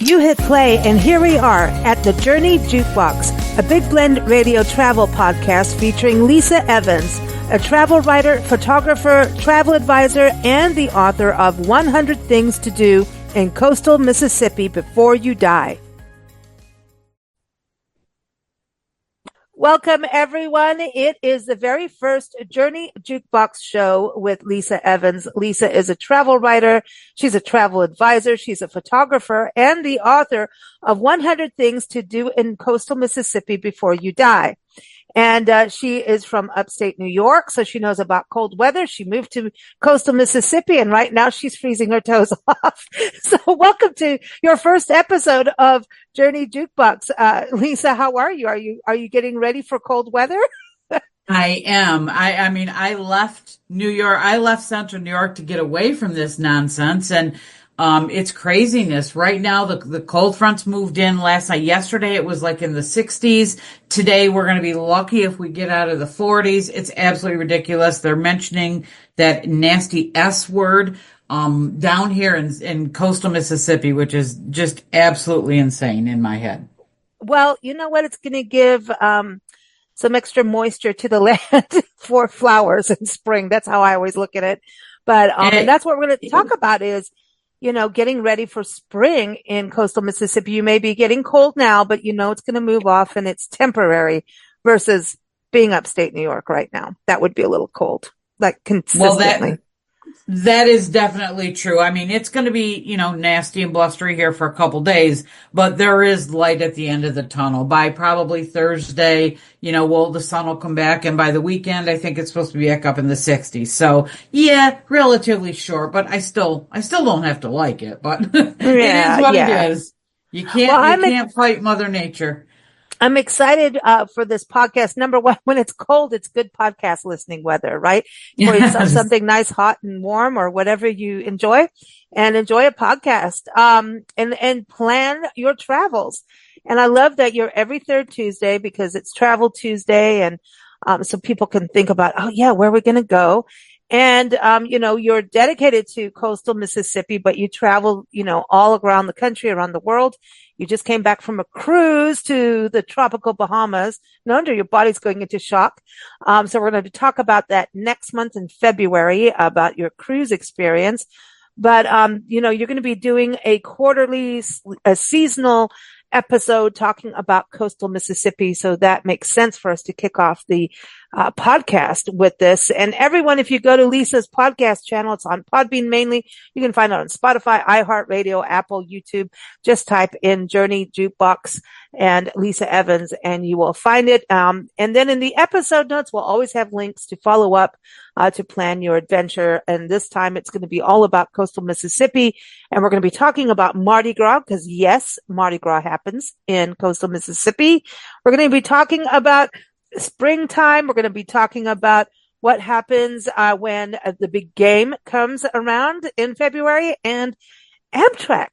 You hit play, and here we are at the Journey Jukebox, a big blend radio travel podcast featuring Lisa Evans, a travel writer, photographer, travel advisor, and the author of 100 Things to Do in Coastal Mississippi Before You Die. Welcome, everyone. It is the very first Journey Jukebox show with Lisa Evans. Lisa is a travel writer. She's a travel advisor. She's a photographer and the author of 100 Things to Do in Coastal Mississippi Before You Die. And she is from upstate New York, so she knows about cold weather. She moved to coastal Mississippi, and right now she's freezing her toes off. So welcome to your first episode of Journey Jukebox. Lisa, how are you? Are you getting ready for cold weather? I am. I mean, I left New York. I left Central New York to get away from this nonsense, and it's craziness. Right now, the cold fronts moved in last night. Yesterday, it was like in the 60s. Today, we're going to be lucky if we get out of the 40s. It's absolutely ridiculous. They're mentioning that nasty S word down here in coastal Mississippi, which is just absolutely insane in my head. Well, you know what? It's going to give some extra moisture to the land for flowers in spring. That's how I always look at it. But and that's what we're going to talk about is, you know, getting ready for spring in coastal Mississippi. You may be getting cold now, but you know it's going to move off and it's temporary versus being upstate New York right now. That would be a little cold, like consistently. Well, that is definitely true. I mean, it's going to be, you know, nasty and blustery here for a couple days, but there is light at the end of the tunnel. By probably Thursday, you know, the sun will come back, and by the weekend, I think it's supposed to be back up in the 60s. So, yeah, relatively short, but I still don't have to like it, but it is what it is. You can't fight Mother Nature. I'm excited for this podcast. Number one, when it's cold, it's good podcast listening weather, right? Pour yourself something nice, hot and warm, or whatever you enjoy, and enjoy a podcast. And plan your travels. And I love that you're every third Tuesday because it's Travel Tuesday, and so people can think about, oh yeah, where are we going to go? And you know, you're dedicated to coastal Mississippi, but you travel, you know, all around the country, around the world. You just came back from a cruise to the tropical Bahamas. No wonder your body's going into shock. So we're going to talk about that next month in February, about your cruise experience. But, you know, you're going to be doing a seasonal episode talking about coastal Mississippi. So that makes sense for us to kick off the podcast with this. And everyone, if you go to Lisa's podcast channel, it's on Podbean mainly. You can find it on Spotify, iHeartRadio, Apple, YouTube. Just type in Journey Jukebox and Lisa Evans and you will find it. And then in the episode notes, we'll always have links to follow up to plan your adventure. And this time it's going to be all about coastal Mississippi. And we're going to be talking about Mardi Gras because yes, Mardi Gras happens in coastal Mississippi. We're going to be talking about springtime. We're going to be talking about what happens when the big game comes around in February, and Amtrak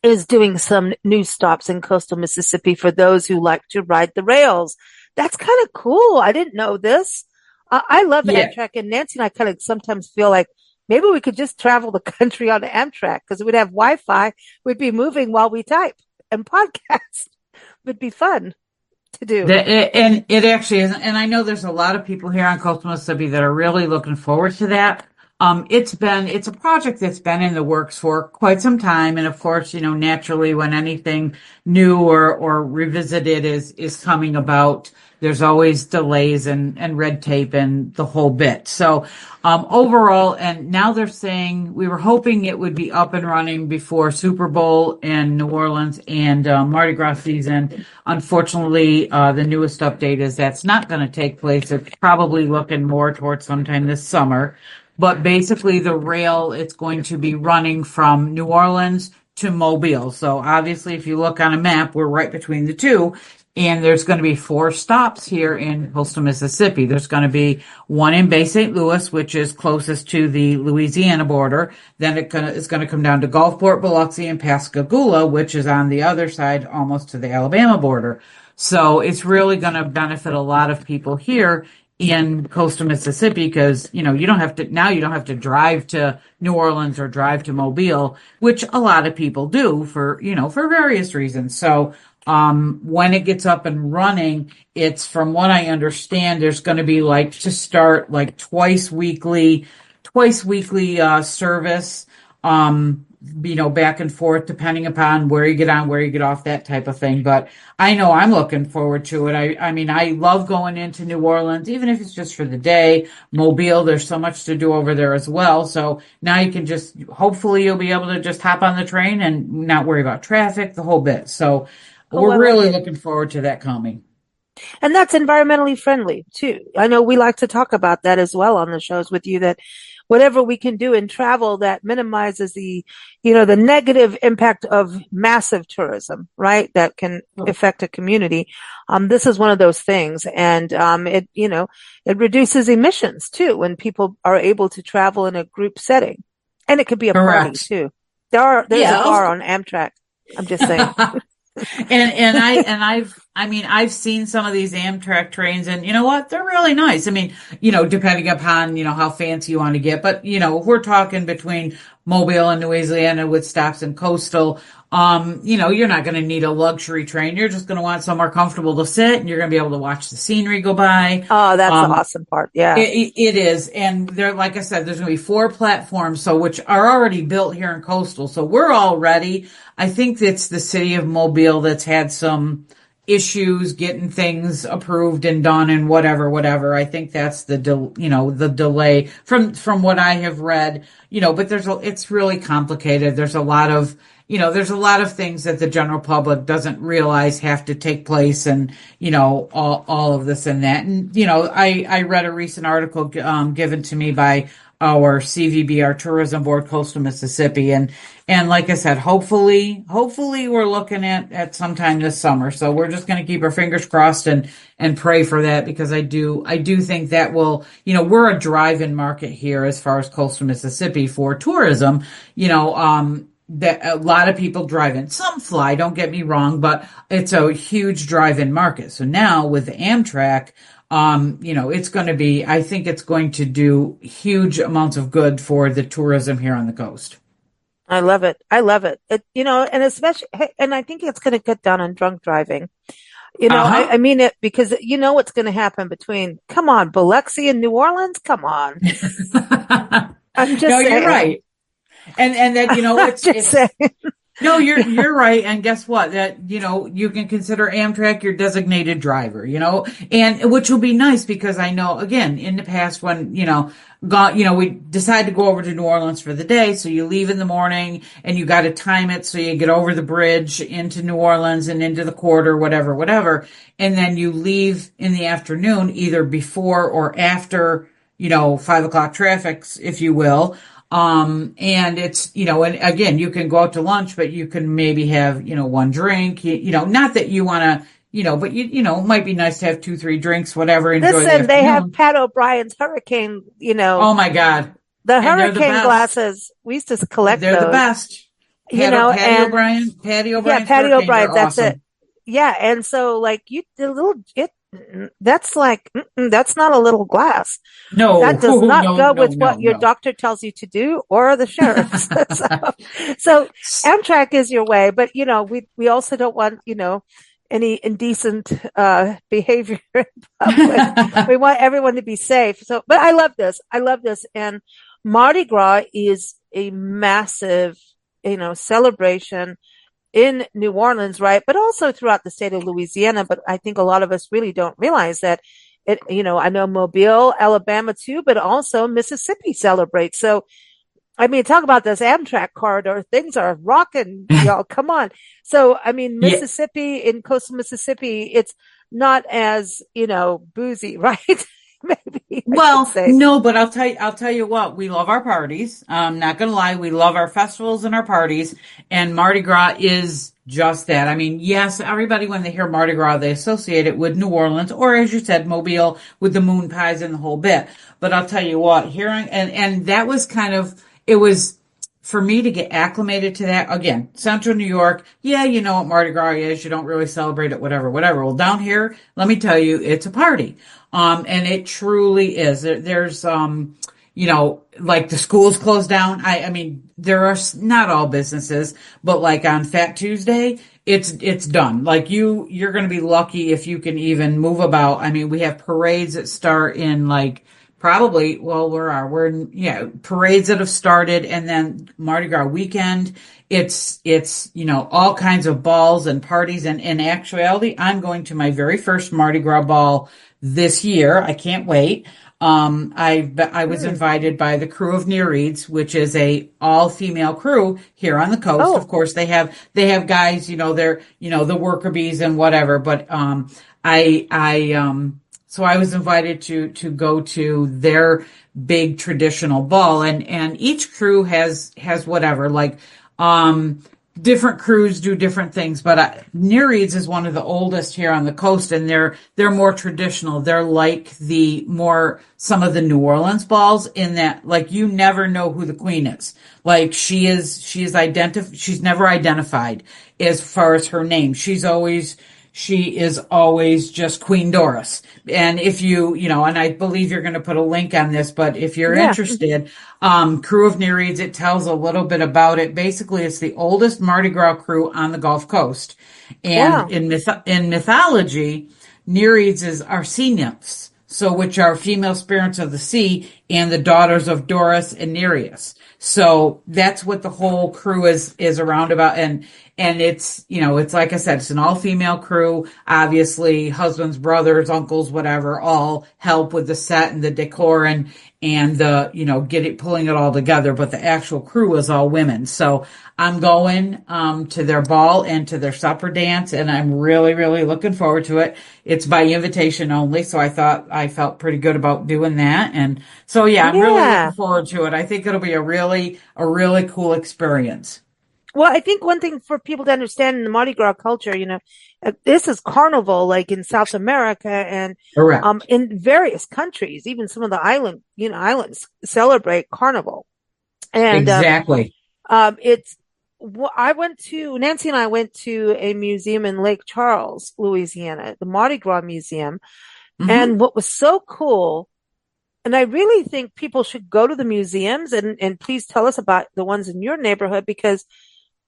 is doing some new stops in coastal Mississippi for those who like to ride the rails. That's kind of cool. I didn't know this. I love Amtrak, and Nancy and I kind of sometimes feel like maybe we could just travel the country on Amtrak because we'd have Wi-Fi. We'd be moving while we type and podcast. Would be fun to do. And it actually is. And I know there's a lot of people here on coastal Mississippi that are really looking forward to that. It's a project that's been in the works for quite some time. And of course, you know, naturally when anything new or revisited is coming about, there's always delays and red tape and the whole bit. So, overall, and now they're saying we were hoping it would be up and running before Super Bowl in New Orleans and Mardi Gras season. Unfortunately, the newest update is that's not going to take place. It's probably looking more towards sometime this summer. But basically the rail, it's going to be running from New Orleans to Mobile. So obviously if you look on a map, we're right between the two. And there's going to be 4 stops here in coastal Mississippi. There's going to be one in Bay St. Louis, which is closest to the Louisiana border. Then it's going to come down to Gulfport, Biloxi, and Pascagoula, which is on the other side, almost to the Alabama border. So it's really going to benefit a lot of people here in coastal Mississippi because, you don't have to, now you don't have to drive to New Orleans or drive to Mobile, which a lot of people do for various reasons. So, when it gets up and running, it's from what I understand, there's going to be like to start like twice weekly service. Back and forth depending upon where you get on, where you get off, that type of thing. But I know I'm looking forward to it. I mean, I love going into New Orleans, even if it's just for the day. Mobile, there's so much to do over there as well. So now you can hopefully you'll be able to just hop on the train and not worry about traffic, the whole bit. So Oh, I we're like really it. looking forward to that coming. And that's environmentally friendly too. I know we like to talk about that as well on the shows with you, that whatever we can do in travel that minimizes the negative impact of massive tourism, right? That can affect a community. This is one of those things. And, it reduces emissions too when people are able to travel in a group setting. And it could be a party Correct. too. There's a Yeah, of bar on Amtrak. I'm just saying. I've seen some of these Amtrak trains, and you know what? They're really nice. I mean, depending upon, how fancy you want to get, but if we're talking between Mobile and Louisiana with stops in coastal, you're not going to need a luxury train. You're just going to want somewhere comfortable to sit, and you're going to be able to watch the scenery go by. Oh, that's the awesome part. Yeah. It is. And there, like I said, there's going to be 4 platforms, which are already built here in coastal. So we're all ready. I think it's the city of Mobile that's had some issues getting things approved and done and whatever. I think that's the delay from what I have read, but it's really complicated. There's a lot of things that the general public doesn't realize have to take place, and all of this and that. And I read a recent article given to me by our CVB, our Tourism Board, Coastal Mississippi, and like I said, hopefully we're looking at sometime this summer. So we're just going to keep our fingers crossed and pray for that, because I do think that will, we're a drive-in market here as far as coastal Mississippi for tourism. That a lot of people drive in. Some fly, don't get me wrong, but it's a huge drive-in market. So now with the Amtrak, I think it's going to do huge amounts of good for the tourism here on the coast. I love it. I love it. And especially, and I think it's going to cut down on drunk driving. Uh-huh. I mean it because what's going to happen come on, Biloxi and New Orleans. Come on. I'm just No, you're saying. right. And that, I'm just it's saying. no, you're right. And guess what? That, you can consider Amtrak your designated driver, and which will be nice, because I know, again, in the past when, we decide to go over to New Orleans for the day. So you leave in the morning and you got to time it. So you get over the bridge into New Orleans and into the quarter, whatever. And then you leave in the afternoon, either before or after, 5 o'clock traffic, if you will. And it's, and again, you can go out to lunch, but you can maybe have, one drink, not that you want to, but it might be nice to have 2, 3 drinks, whatever, enjoy the Listen, they have afternoon. Pat O'Brien's hurricane, Oh my God. the And they're the hurricane best. glasses. We used to collect They're the those, best. and Patty yeah, O'Brien's Patty hurricanes are O'Brien's, that's it. awesome. Yeah. And so like that's like, that's not a little glass. No, That does not no, go no, with no, what your no. doctor tells you to do or the sheriff's. So Amtrak is your way, but we also don't want, any indecent, behavior in public. We want everyone to be safe. So, but I love this. I love this. And Mardi Gras is a massive, celebration in New Orleans, right? But also throughout the state of Louisiana. But I think a lot of us really don't realize that I know Mobile, Alabama too, but also Mississippi celebrates. So, I mean, talk about this Amtrak corridor. Things are rocking, y'all. Come on. So, I mean, Yeah. Mississippi, in coastal Mississippi, it's not as, boozy, right? Maybe I should Well, say. no, but I'll tell you what, we love our parties. I'm not gonna lie, we love our festivals and our parties, and Mardi Gras is just that. I mean, yes, everybody, when they hear Mardi Gras, they associate it with New Orleans, or as you said, Mobile, with the moon pies and the whole bit. But I'll tell you what, and that was it was for me to get acclimated to that, again, Central New York, yeah, you know what Mardi Gras is. You don't really celebrate it, whatever, whatever. Well, down here, let me tell you, it's a party. And it truly is. There's, like the schools closed down. I mean, there are not all businesses, but like on Fat Tuesday, it's done. Like you're going to be lucky if you can even move about. I mean, we have parades that start in like probably, well, we're in, yeah, parades that have started, and then Mardi Gras weekend. It's, all kinds of balls and parties. And in actuality, I'm going to my very first Mardi Gras ball this year. I can't wait. I was Hmm. invited by the crew of Nereids, which is a all female crew here on the coast. Of Oh, course, they have guys, they're, the worker bees and whatever, but, so I was invited to go to their big traditional ball, and each crew has whatever, like, um, different crews do different things, but Nereids is one of the oldest here on the coast, and they're more traditional. They're like the more some of the New Orleans balls in that, like, you never know who the queen is. Like she's never identified as far as her name. She is always just Queen Doris. And if and I believe you're going to put a link on this, but if you're yeah. Mhm. interested, Crew of Nereids, it tells a little bit about it. Basically, it's the oldest Mardi Gras crew on the Gulf Coast. And Wow. in mythology, Nereids are sea nymphs, so which are female spirits of the sea and the daughters of Doris and Nereus. So that's what the whole crew is around about. And it's like I said, it's an all female crew. Obviously, husbands, brothers, uncles, whatever, all help with the set and the decor and the, pulling it all together. But the actual crew is all women. So I'm going, to their ball and to their supper dance, and I'm really, really looking forward to it. It's by invitation only. So I felt pretty good about doing that. And so, yeah, I'm really looking Yeah. forward to it. I think it'll be a really cool experience. Well, I think one thing for people to understand in the Mardi Gras culture, this is carnival like in South America and Correct. in various countries, even some of the islands celebrate carnival. And Exactly. it's I went to Nancy and I went to a museum in Lake Charles, Louisiana, the Mardi Gras Museum. Hmm. And what was so cool, and I really think people should go to the museums and please tell us about the ones in your neighborhood because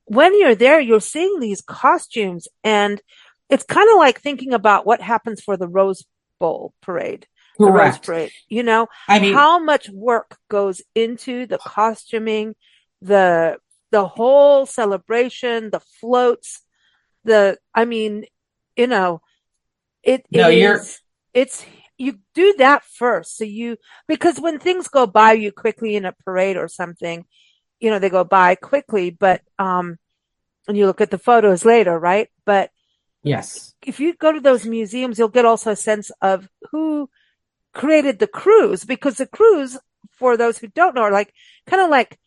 when you're there, you're seeing these costumes and it's kind of like thinking about what happens for the Rose Bowl parade, the Rose Correct. Parade, I mean, how much work goes into the costuming, the, the whole celebration, the floats, I mean, you know, it no, it's, you do that first. Because when things go by you quickly in a parade or something, they go by quickly, but, and you look at the photos later, right? But yes. if you go to those museums, you'll get also a sense of who created the crews, because the crews, for those who don't know, are like kind of like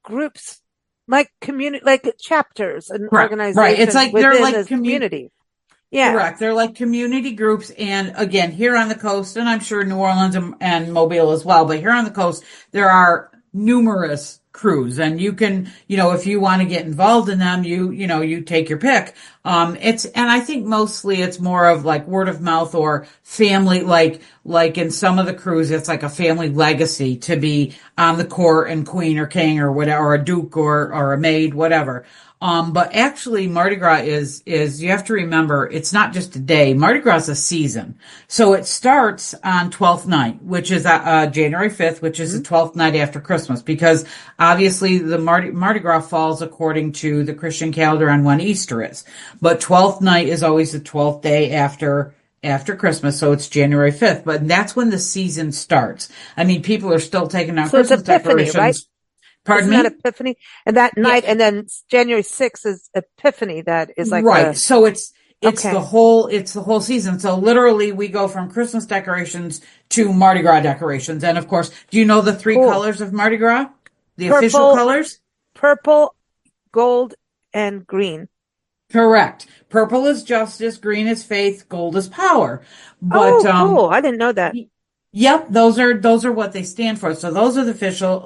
groups, like community, like chapters and Correct. Right. It's organizations like they're within like the community. Yeah. correct. They're like community groups. And again, here on the coast, and I'm sure New Orleans and Mobile as well, but here on the coast, there are numerous crews, and you can, if you want to get involved in them, you take your pick. And I think mostly it's more of like word of mouth or family, like in some of the crews, it's like a family legacy to be on the court and queen or king or whatever, or a duke or a maid, whatever. But actually Mardi Gras is, you have to remember, it's not just a day. Mardi Gras is a season. So it starts on 12th night, which is, January 5th, which is the Mhm. 12th night after Christmas, because obviously the Mardi Gras falls according to the Christian calendar on when Easter is. But 12th night is always the 12th day after Christmas, so it's January 5th. But that's when the season starts. I mean, people are still taking out So it's Christmas Epiphany, right? decorations. Pardon Isn't that me? Epiphany? And that Yeah, night, and then January 6th is Epiphany. That is like right. So it's the okay, whole season. So literally we go from Christmas decorations to Mardi Gras decorations. And of course, do you know the three cool. colors of Mardi Gras? The official Purple, colors? purple, gold, and green. Correct. Purple is justice, green is faith, gold is power. But Oh, cool. I didn't know that. Yep, those are what they stand for. So those are the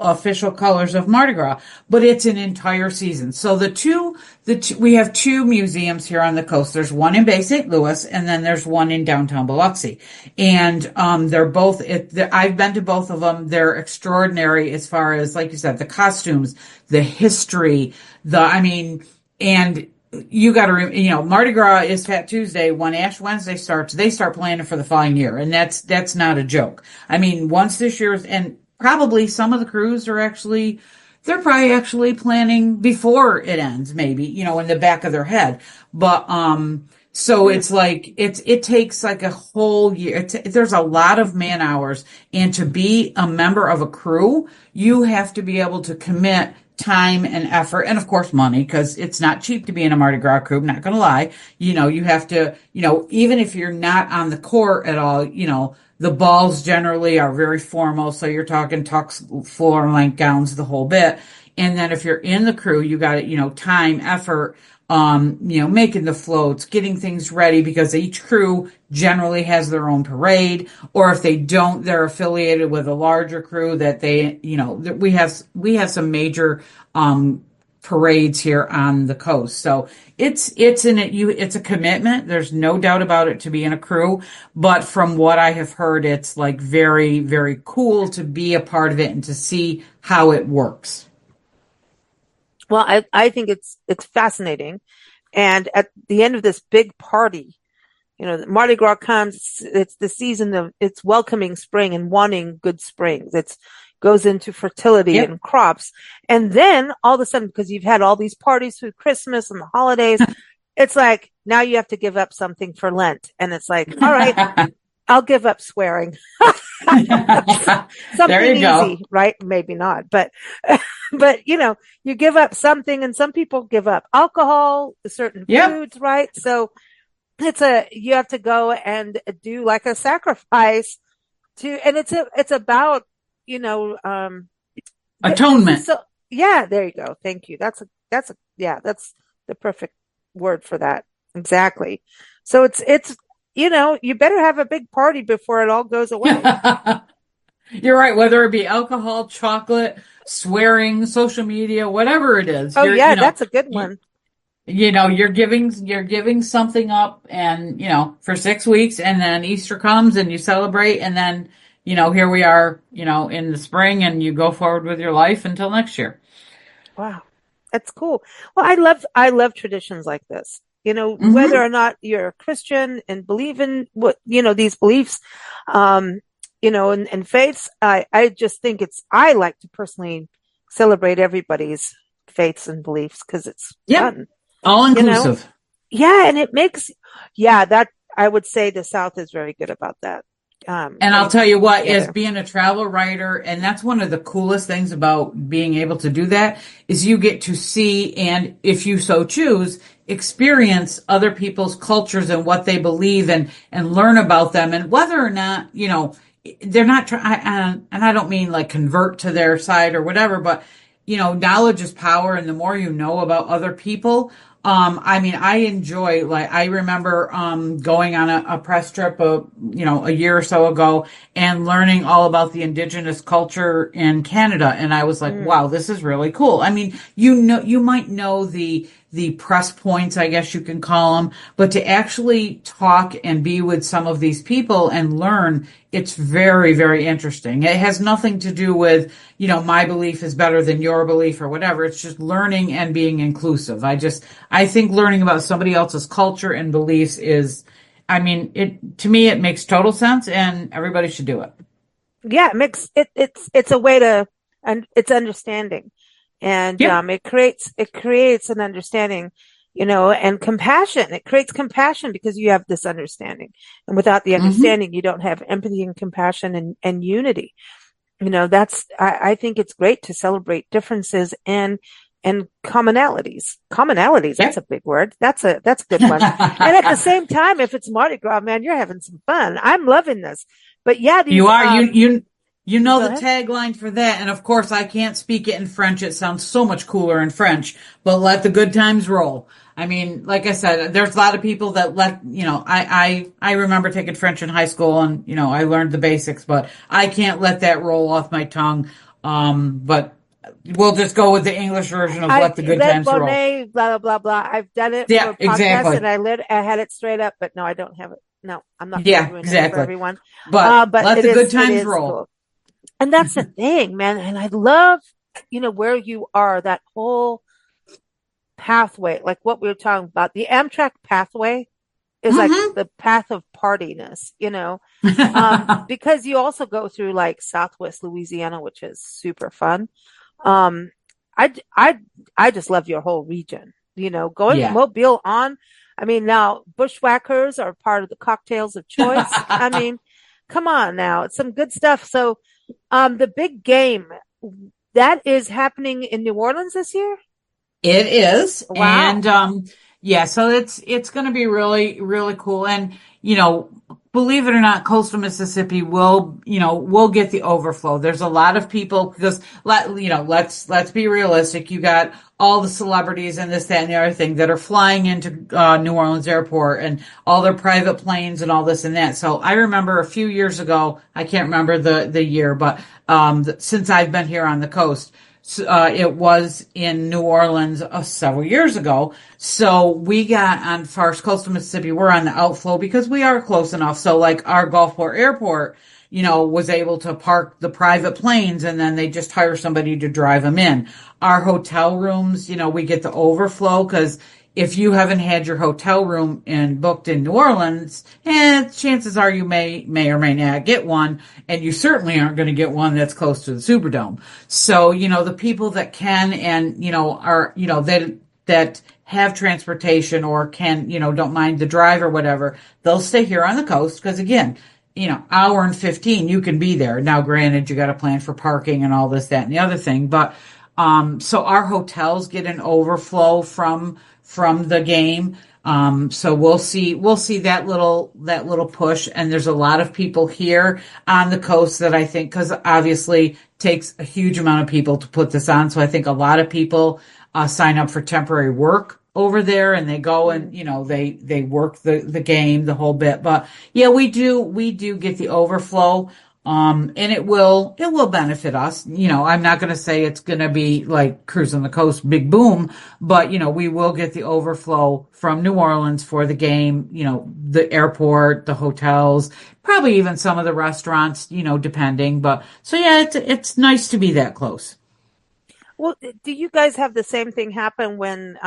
official colors of Mardi Gras, but it's an entire season. So we have two museums here on the coast. There's one in Bay St. Louis, and then there's one in downtown Biloxi. And they're both. I've been to both of them. They're extraordinary as far as, like you said, the costumes, the history, and you got to, Mardi Gras is Fat Tuesday. When Ash Wednesday starts, they start planning for the following year. And that's not a joke. I mean, once this year's, and probably some of the crews they're probably actually planning before it ends, maybe, in the back of their head. But, so it's like, it takes like a whole year. There's a lot of man hours. And to be a member of a crew, you have to be able to commit time and effort, and of course money, because it's not cheap to be in a Mardi Gras crew. I'm not going to lie. You have to, even if you're not on the court at all, the balls generally are very formal. So you're talking tux, floor length gowns, the whole bit. And then if you're in the crew, you got to, time, effort, making the floats, getting things ready, because each crew generally has their own parade, or if they don't, they're affiliated with a larger crew that we have some major, parades here on the coast. So it's a commitment. There's no doubt about it to be in a crew, but from what I have heard, it's like very, very cool to be a part of it and to see how it works. Well, I think it's fascinating. And at the end of this big party, Mardi Gras comes, it's the season of, it's welcoming spring and wanting good springs. It's goes into fertility and crops. And then all of a sudden, because you've had all these parties through Christmas and the holidays, it's like, now you have to give up something for Lent. And it's like, all right, I'll give up swearing. Something easy, go. Right? Maybe not, but you give up something, and some people give up alcohol, certain foods, right? So you have to go and do like a sacrifice and it's about, atonement. So yeah, there you go. Thank you. That's the perfect word for that. Exactly. So it's, you better have a big party before it all goes away. You're right. Whether it be alcohol, chocolate, swearing, social media, whatever it is. Oh yeah, that's a good one. You're giving something up, and, for 6 weeks, and then Easter comes and you celebrate, and then, here we are, in the spring, and you go forward with your life until next year. Wow. That's cool. Well, I love traditions like this. Whether or not you're a Christian and believe in what, these beliefs, and faiths, I just think I like to personally celebrate everybody's faiths and beliefs, because it's fun. All inclusive. Yeah. And it makes, that I would say the South is very good about that. And I'll tell you what, as being a travel writer, and that's one of the coolest things about being able to do that, is you get to see, and if you so choose, experience other people's cultures and what they believe, and learn about them, and whether or not, they're not trying, and I don't mean like convert to their side or whatever, but, knowledge is power, and the more you know about other people, I enjoy, I remember, going on a press trip, a year or so ago, and learning all about the indigenous culture in Canada. And I was like, wow, this is really cool. I mean, you might know the press points, I guess you can call them, but to actually talk and be with some of these people and learn, it's very, very interesting. It has nothing to do with, my belief is better than your belief or whatever. It's just learning and being inclusive. I think learning about somebody else's culture and beliefs to me, it makes total sense, and everybody should do it. Yeah, it's a way to, and it's understanding. And, it creates an understanding, and compassion. It creates compassion because you have this understanding. And without the understanding, you don't have empathy and compassion and unity. I think it's great to celebrate differences and commonalities. That's a big word. That's a good one. And at the same time, if it's Mardi Gras, man, you're having some fun. I'm loving this. But yeah, you are, You know Go the ahead. tagline for that, and of course I can't speak it in French. It sounds so much cooler in French, but let the good times roll. I mean, like I said, there's a lot of people that I remember taking French in high school and, I learned the basics, but I can't let that roll off my tongue. But we'll just go with the English version of I let the good Red times roll. Bonnet, blah blah blah blah. I've done it Yeah, for podcasts, exactly. and I had it straight up, but no, I don't have it. No, I'm not going to Yeah, ruin it for exactly. everyone. But But let the good it times is roll. cool, and that's the thing, man. And I love, where you are. That whole pathway, like what we were talking about, the Amtrak pathway is like Hmm. the path of partiness, because you also go through like Southwest Louisiana, which is super fun. Um, I, I, I just love your whole region, going Yeah. Mobile on. I mean, now bushwhackers are part of the cocktails of choice. I mean, come on now, it's some good stuff. So, the big game that is happening in New Orleans this year. It is. And Wow. yeah, so it's going to be really really cool and believe it or not, coastal Mississippi will get the overflow. There's a lot of people because let's be realistic. You got all the celebrities and this that and the other thing that are flying into New Orleans airport and all their private planes and all this and that. So I remember a few years ago, I can't remember the year, but since I've been here on the coast, it was in New Orleans several years ago. So we got on First Coastal Mississippi. We're on the outflow because we are close enough. So like our Gulfport Airport, was able to park the private planes and then they just hire somebody to drive them in. Our hotel rooms, we get the overflow because if you haven't had your hotel room and booked in New Orleans, chances are you may or may not get one, and you certainly aren't going to get one that's close to the Superdome. So, the people that can and, are, that have transportation or can, don't mind the drive or whatever, they'll stay here on the coast because again, hour and 15, you can be there. Now, granted, you got to plan for parking and all this, that, and the other thing, but so our hotels get an overflow from the game. So we'll see that little push. And there's a lot of people here on the coast that I think, because obviously takes a huge amount of people to put this on. So I think a lot of people sign up for temporary work over there and they go and they work the game the whole bit. But yeah, we do get the overflow. And it will benefit us. I'm not going to say it's going to be like cruising the coast, big boom, but we will get the overflow from New Orleans for the game, the airport, the hotels, probably even some of the restaurants, depending. But so yeah, it's nice to be that close. Well, do you guys have the same thing happen when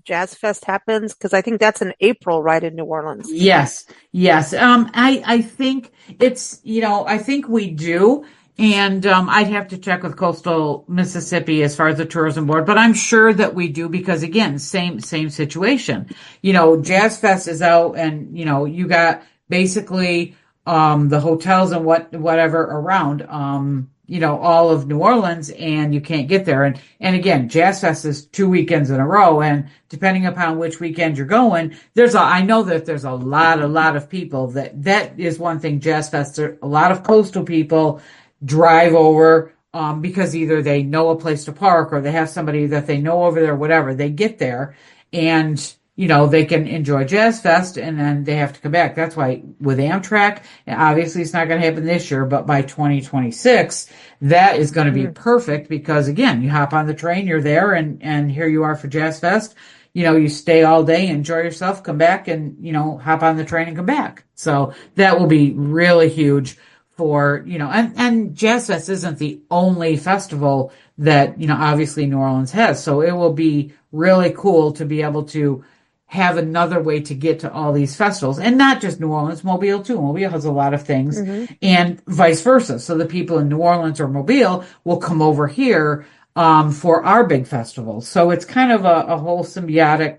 Jazz Fest happens? Because I think that's in April, right, in New Orleans. Yes, yes. I think I think we do. And I'd have to check with Coastal Mississippi as far as the tourism board, but I'm sure that we do because again, same situation. Jazz Fest is out and you got basically the hotels and whatever around all of New Orleans and you can't get there. And again, Jazz Fest is 2 weekends in a row and depending upon which weekend you're going, I know that there's a lot of people that is one thing Jazz Fest, a lot of coastal people drive over because either they know a place to park or they have somebody that they know over there, whatever. They get there and they can enjoy Jazz Fest and then they have to come back. That's why with Amtrak, obviously it's not going to happen this year, but by 2026, that is going to be Mm. perfect because again, you hop on the train, you're there and here you are for Jazz Fest. You stay all day, enjoy yourself, come back and, hop on the train and come back. So that will be really huge for, and Jazz Fest isn't the only festival that, obviously New Orleans has. So it will be really cool to be able to have another way to get to all these festivals and not just New Orleans, Mobile too. Mobile has a lot of things Hmm. and vice versa. So the people in New Orleans or Mobile will come over here, for our big festivals. So it's kind of a whole symbiotic,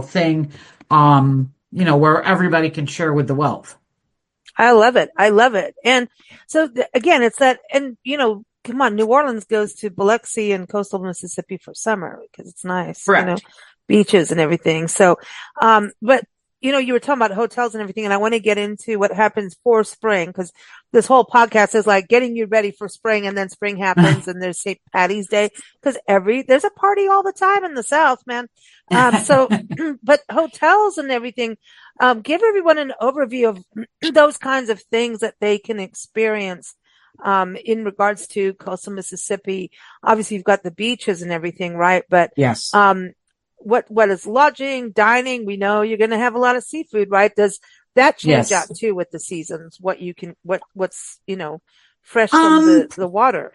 thing, where everybody can share with the wealth. I love it. I love it. And so again, it's that, and come on, New Orleans goes to Biloxi and coastal Mississippi for summer because it's nice, Correct. beaches and everything. So, but you were talking about hotels and everything, and I want to get into what happens for spring because this whole podcast is like getting you ready for spring, and then spring happens, and there's St. Patty's Day because there's a party all the time in the South, man. So, but hotels and everything, give everyone an overview of those kinds of things that they can experience. In regards to coastal Mississippi, obviously you've got the beaches and everything, right? But, Yes. what is lodging, dining? We know you're going to have a lot of seafood, right? Does that change out Yes. too with the seasons? What's, fresh from Um, the water?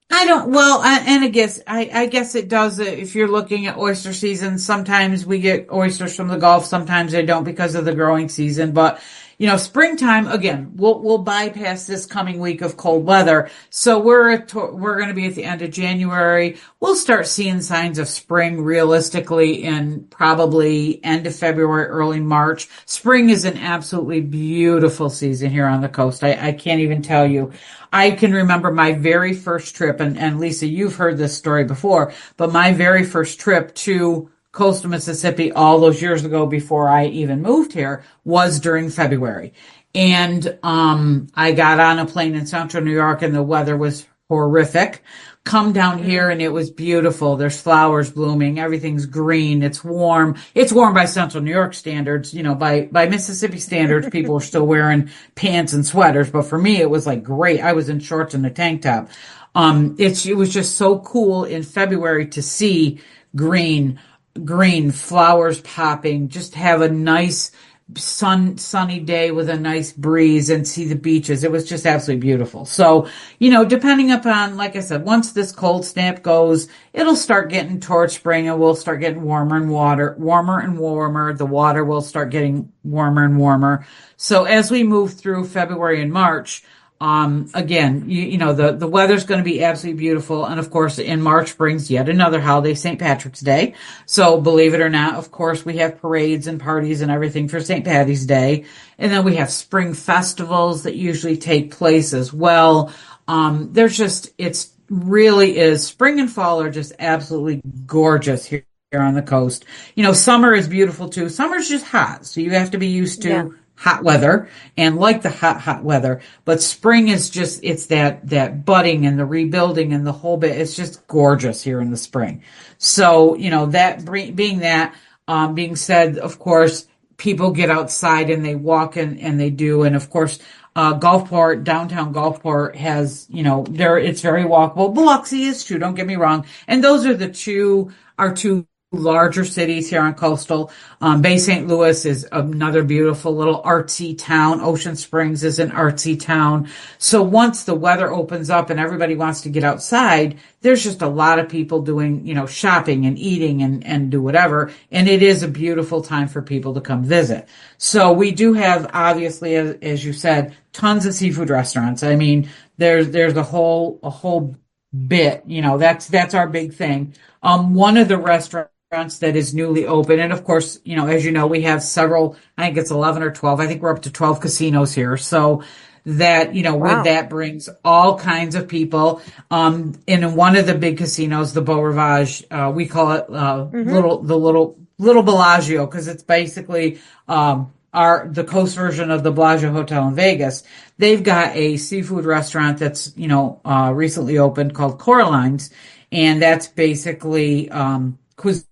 I don't, well, and I guess it does. If you're looking at oyster season, sometimes we get oysters from the Gulf, sometimes they don't because of the growing season. But, springtime, again, we'll bypass this coming week of cold weather. So we're going to be at the end of January. We'll start seeing signs of spring realistically in probably end of February, early March. Spring is an absolutely beautiful season here on the coast. I can't even tell you. I can remember my very first trip, and Lisa, you've heard this story before, but my very first trip to coastal Mississippi all those years ago before I even moved here was during February. And I got on a plane in central New York and the weather was horrific. Come down here and it was beautiful. There's flowers blooming. Everything's green. It's warm. It's warm by central New York standards. By Mississippi standards, people are still wearing pants and sweaters. But for me, it was like great. I was in shorts and a tank top. It was just so cool in February to see green, green flowers popping, just have a nice sunny day with a nice breeze and see the beaches. It was just absolutely beautiful. So, depending upon, like I said, once this cold snap goes, it'll start getting towards spring and we'll start getting warmer and warmer and warmer. The water will start getting warmer and warmer. So as we move through February and March, again, the weather's going to be absolutely beautiful. And of course, in March brings yet another holiday, St. Patrick's Day. So believe it or not, of course, we have parades and parties and everything for St. Patty's Day. And then we have spring festivals that usually take place as well. It's really is spring and fall are just absolutely gorgeous here on the coast. Summer is beautiful too. Summer's just hot. So you have to be used to Yeah. hot weather and like the hot weather. But spring is just, it's that budding and the rebuilding and the whole bit. It's just gorgeous here in the spring. So, being said, of course, people get outside and they walk and they do. And of course, Gulfport, downtown Gulfport has, it's very walkable. Biloxi is too, don't get me wrong. And those are our two larger cities here on coastal. Bay St. Louis is another beautiful little artsy town. Ocean Springs is an artsy town. So once the weather opens up and everybody wants to get outside, there's just a lot of people doing, shopping and eating and do whatever. And it is a beautiful time for people to come visit. So we do have, obviously, as you said, tons of seafood restaurants. I mean, there's a whole bit, that's our big thing. One of the restaurants that is newly open. And of course, as you know, we have several, I think it's 11 or 12. I think we're up to 12 casinos here. So that, with Wow. that brings all kinds of people. In one of the big casinos, the Beau Rivage, we call it, Mm-hmm. little Bellagio, because it's basically, the coast version of the Bellagio Hotel in Vegas. They've got a seafood restaurant that's, recently opened called Coraline's. And that's basically, cuisine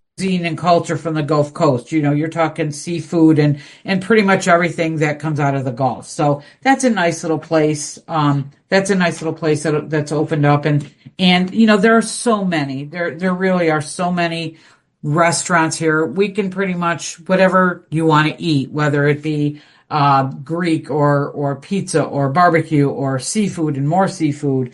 and culture from the Gulf Coast. You're talking seafood and pretty much everything that comes out of the Gulf. So that's a nice little place. That's a nice little place that's opened up and there are so many. There really are so many restaurants here. We can pretty much whatever you want to eat, whether it be Greek or pizza or barbecue or seafood and more seafood.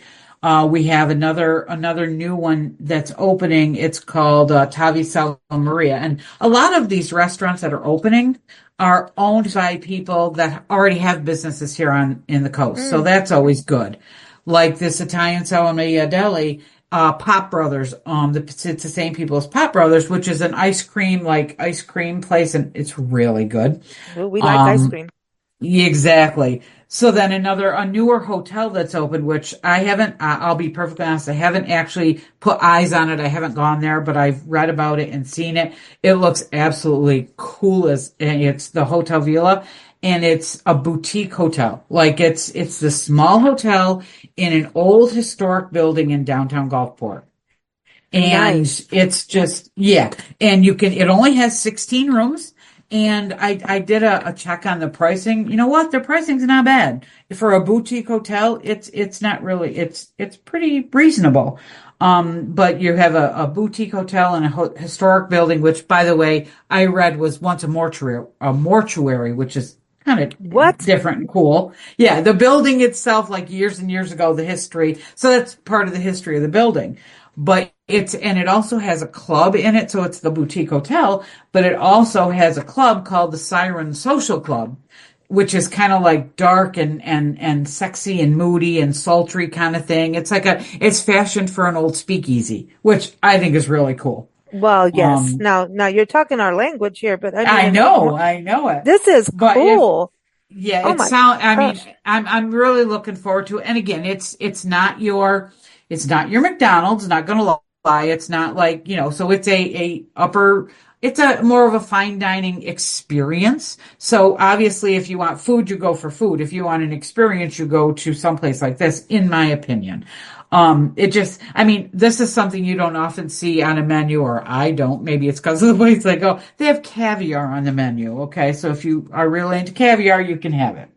We have another new one that's opening. It's called Tavi Sal Maria. And a lot of these restaurants that are opening are owned by people that already have businesses here in the coast. So that's always good. Like this Italian Sal Maria Deli, Pop Brothers, it's the same people as Pop Brothers, which is an ice cream place, and it's really good. Well, we like ice cream. Exactly. So then a newer hotel that's opened, which I haven't, I'll be perfectly honest, I haven't actually put eyes on it. I haven't gone there, but I've read about it and seen it. It looks absolutely cool and it's the Hotel Villa and it's a boutique hotel. Like it's the small hotel in an old historic building in downtown Gulfport. And Nice. it's just, yeah. And it only has 16 rooms. And I did a check on the pricing. You know what? The pricing's not bad. For a boutique hotel, it's not really, it's pretty reasonable. But you have a boutique hotel in a historic building, which by the way, I read was once a mortuary, which is kind of What? different and cool. Yeah. The building itself, like years and years ago, the history. So that's part of the history of the building. But it also has a club in it, so it's the boutique hotel, but it also has a club called the Siren Social Club, which is kind of like dark and sexy and moody and sultry kind of thing. It's fashioned for an old speakeasy, which I think is really cool. Well, yes. Um, Now you're talking our language here, but I mean, I know it. this is But if cool. Yeah, Oh it my sound. I mean, gosh. I'm really looking forward to it. And again, it's not your McDonald's. Not going to lie. It's not like So it's a more of a fine dining experience. So obviously, if you want food, you go for food. If you want an experience, you go to someplace like this. In my opinion, I mean, this is something you don't often see on a menu, or I don't. Maybe it's because of the place they go. They have caviar on the menu. Okay. So if you are really into caviar, you can have it.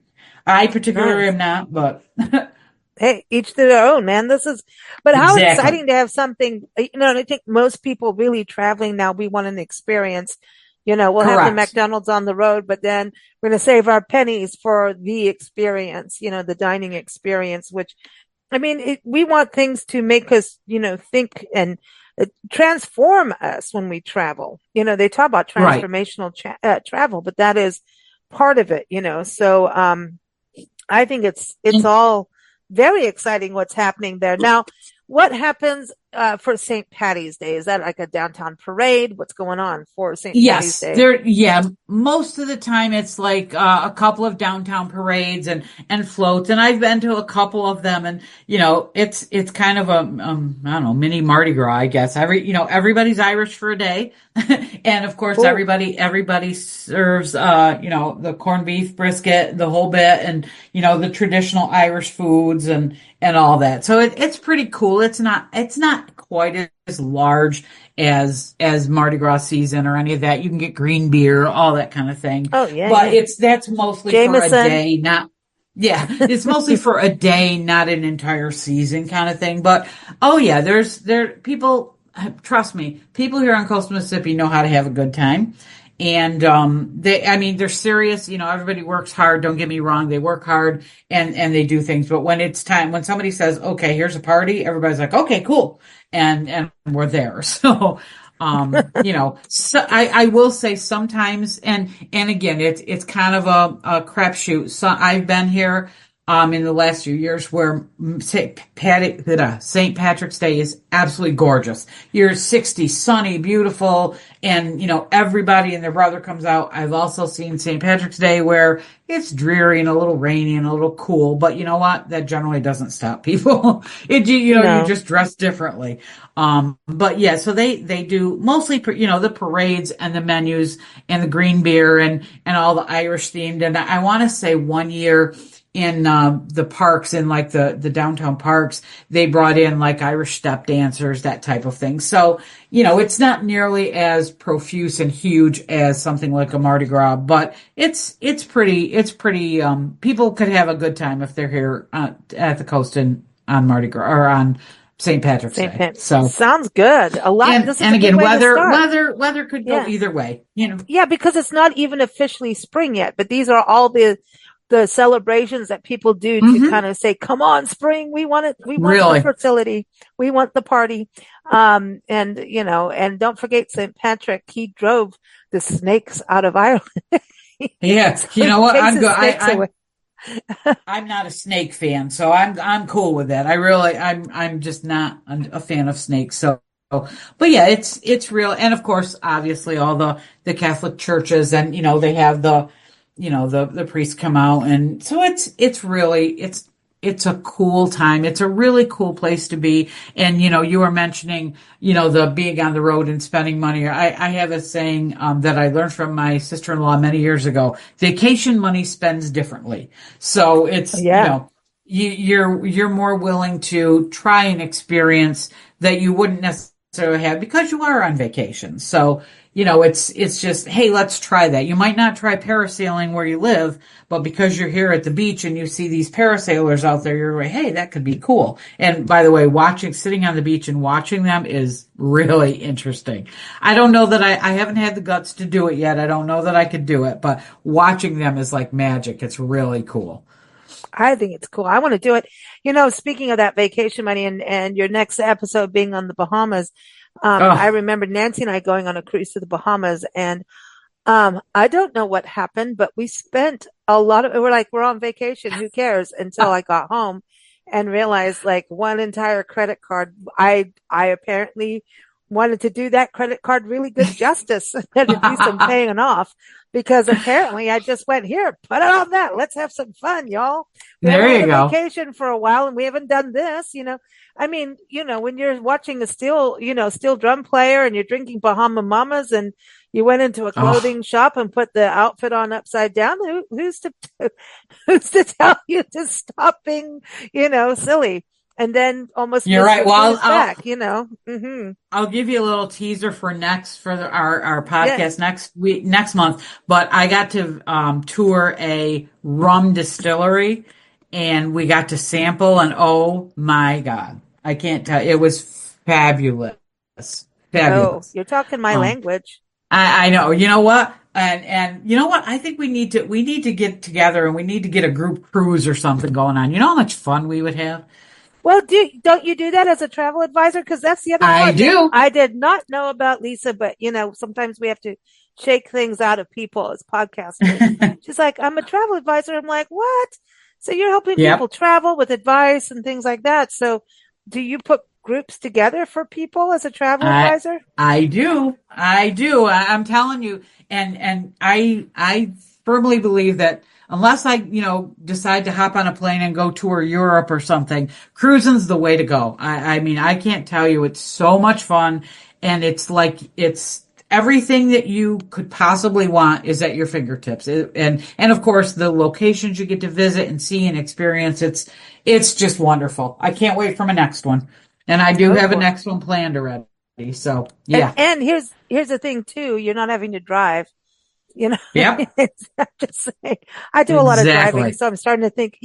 I particularly Nice. am not, but Hey, each to their own, man. But how exactly. exciting to have something, and I think most people really traveling now, we want an experience. We'll have the Correct. McDonald's on the road, but then we're going to save our pennies for the experience, the dining experience, which, I mean, we want things to make us, think and transform us when we travel. They talk about Right. transformational travel, but that is part of it. So, I think it's And all very exciting what's happening there. Now, what happens for St. Patty's Day? Is that like a downtown parade? What's going on for St. Patty's yes, Day? most of the time it's like a couple of downtown parades and floats, and I've been to a couple of them, and it's kind of a I don't know, mini Mardi Gras, I guess. Everybody's Irish for a day, and of course Cool. everybody serves the corned beef brisket, the whole bit, and the traditional Irish foods and all that. So it's pretty cool. It's not quite as large as Mardi Gras season or any of that. You can get green beer, all that kind of thing. Oh, yeah, But yeah. that's mostly for a Jameson. day, not yeah, it's mostly for a day, not an entire season kind of thing. But oh yeah, there people trust me, people here on coastal Mississippi know how to have a good time. And I mean they're serious, everybody works hard, don't get me wrong, they work hard and they do things, but when it's time, when somebody says, okay, here's a party, everybody's like, okay, cool. And we're there. So so I will say sometimes, and again, it's kind of a crapshoot. So I've been here in the last few years where St. Patrick's Day is absolutely gorgeous. You're 60, sunny, beautiful, and everybody and their brother comes out. I've also seen St. Patrick's Day where it's dreary and a little rainy and a little cool, but you know what? That generally doesn't stop people. You No. just dress differently. But yeah, so they do mostly, the parades and the menus and the green beer and all the Irish themed. And I want to say one year in the parks, in like the downtown parks, they brought in like Irish step dancers, that type of thing. So, it's not nearly as profuse and huge as something like a Mardi Gras, but it's pretty people could have a good time if they're here at the coast and on Mardi Gras or on St. Patrick's St. Day. Pat. So, Sounds good. This is and a good again, way to start. weather could go Yeah. either way. Yeah, because it's not even officially spring yet, but these are all the celebrations that people do to Hmm. kind of say, come on, spring, we want it, we want the Really. fertility, we want the party. And don't forget St. Patrick, he drove the snakes out of Ireland. Yeah. So You he know what? chases snakes away. I'm not a snake fan, so I'm cool with that. I'm just not a fan of snakes. So, but yeah, it's real. And of course, obviously all the Catholic churches and they have the priests come out. And so it's a cool time. It's a really cool place to be. And, you were mentioning, the being on the road and spending money. I have a saying, that I learned from my sister-in-law many years ago. Vacation money spends differently. So it's, Yeah. you're more willing to try an experience that you wouldn't necessarily have because you are on vacation. So, it's just, hey, let's try that. You might not try parasailing where you live, but because you're here at the beach and you see these parasailers out there, you're like, hey, that could be cool. And by the way, sitting on the beach and watching them is really interesting. I don't know that I haven't had the guts to do it yet. I don't know that I could do it, but watching them is like magic. It's really cool. I think it's cool. I want to do it. Speaking of that vacation money and your next episode being on the Bahamas, I Oh, remember Nancy and I going on a cruise to the Bahamas, and I don't know what happened, but we spent we're on vacation. Who cares? Until I got home and realized like one entire credit card. I apparently wanted to do that credit card really good justice and to do some paying off because apparently I just went here, put it on that. Let's have some fun, y'all. We haven't there had you a go. vacation for a while and we haven't done this. I mean, when you're watching a steel drum player and you're drinking Bahama Mamas and you went into a Oh, clothing shop and put the outfit on upside down, who's to who's to tell you to stop being, silly and then almost you're miss right. your Well, cruise back. Hmm. I'll give you a little teaser for our Yeah. podcast next month. But I got to tour a rum distillery, and we got to sample, and oh my God, I can't tell. It was fabulous, Oh, fabulous. you're talking my Um, language. I know. You know what? And you know what? I think we need to get together and we need to get a group cruise or something going on. You know how much fun we would have? Well, don't you do that as a travel advisor? Because that's the other I part that do. I did not know about Lisa, but sometimes we have to shake things out of people as podcasters. She's like, I'm a travel advisor. I'm like, what? So you're helping people Yep. travel with advice and things like that. So do you put groups together for people as a travel I advisor? I do. I do. I'm telling you. And I firmly believe that unless I, decide to hop on a plane and go tour Europe or something, cruising's the way to go. I mean, I can't tell you, it's so much fun and it's everything that you could possibly want is at your fingertips. And of course the locations you get to visit and see and experience, it's just wonderful. I can't wait for my next one. And I do Oh have a boy. next one planned already. So And yeah. and here's the thing too, you're not having to drive. You know, Yep. I'm just saying, I do a lot of driving, Exactly. so I'm starting to think,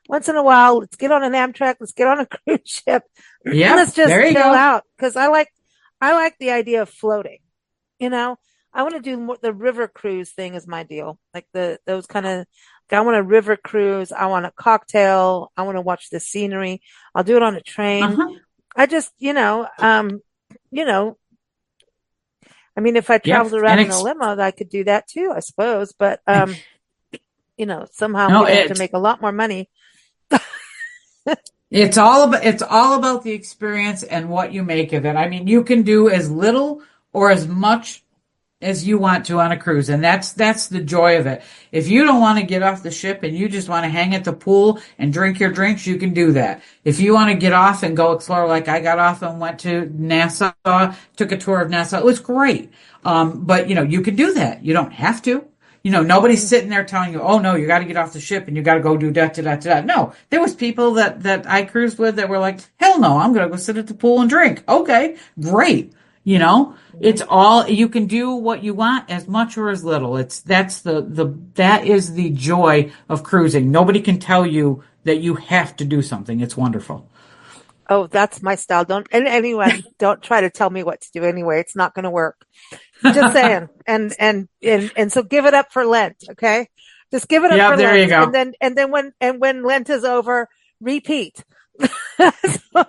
once in a while, let's get on an Amtrak, let's get on a cruise ship, let's Yep. just There you chill go. out because I like the idea of floating. You know, I want to do more, the river cruise thing is my deal. Like those kind of, I want a river cruise. I want a cocktail. I want to watch the scenery. I'll do it on a train. Uh-huh. I just, you know, I mean, if I Yep. traveled around in a limo, I could do that too, I suppose. But somehow I'm No, going to have to make a lot more money. it's all about the experience and what you make of it. I mean, you can do as little or as much as you want to on a cruise, and that's the joy of it. If you don't want to get off the ship and you just want to hang at the pool and drink your drinks, you can do that. If you want to get off and go explore, like I got off and went to Nassau, took a tour of Nassau, it was great. But you can do that. You don't have to. Nobody's Mhm. sitting there telling you, "Oh no, you got to get off the ship and you got to go do da da da da." No, there was people that I cruised with that were like, "Hell no, I'm going to go sit at the pool and drink." Okay, great. It's all you can do what you want as much or as little. That is the joy of cruising. Nobody can tell you that you have to do something. It's wonderful. Oh, that's my style. Don't try to tell me what to do anyway. It's not going to work. Just saying. And so give it up for Lent. Okay. Just give it up Yeah, for there you Lent. And go. then when Lent is over, repeat. So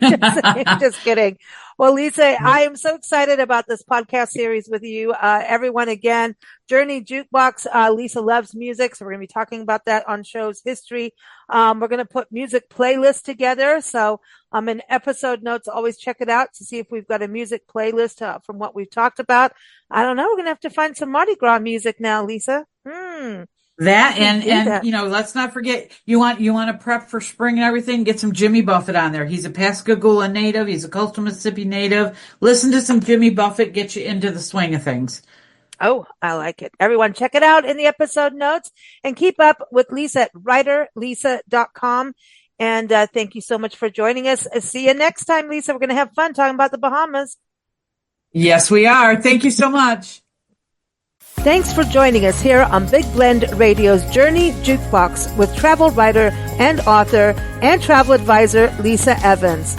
just saying, just kidding. Well, Lisa, I am so excited about this podcast series with you. Everyone again, Journey Jukebox. Lisa loves music. So we're going to be talking about that on show's history. We're going to put music playlists together. So, in episode notes, always check it out to see if we've got a music playlist from what we've talked about. I don't know. We're going to have to find some Mardi Gras music now, Lisa. Hmm. That We and do and that. you know, let's not forget you want to prep for spring and everything. Get some Jimmy Buffett on there. He's a Pascagoula native. He's a coastal Mississippi native. Listen to some Jimmy Buffett. Get you into the swing of things. Oh, I like it. Everyone, check it out in the episode notes and keep up with Lisa at writerlisa.com. And thank you so much for joining us. See you next time, Lisa. We're going to have fun talking about the Bahamas. Yes, we are. Thank you so much. Thanks for joining us here on Big Blend Radio's Journey Jukebox with travel writer and author and travel advisor Lisa Evans.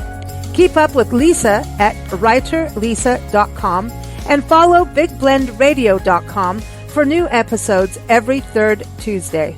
Keep up with Lisa at writerlisa.com and follow bigblendradio.com for new episodes every third Tuesday.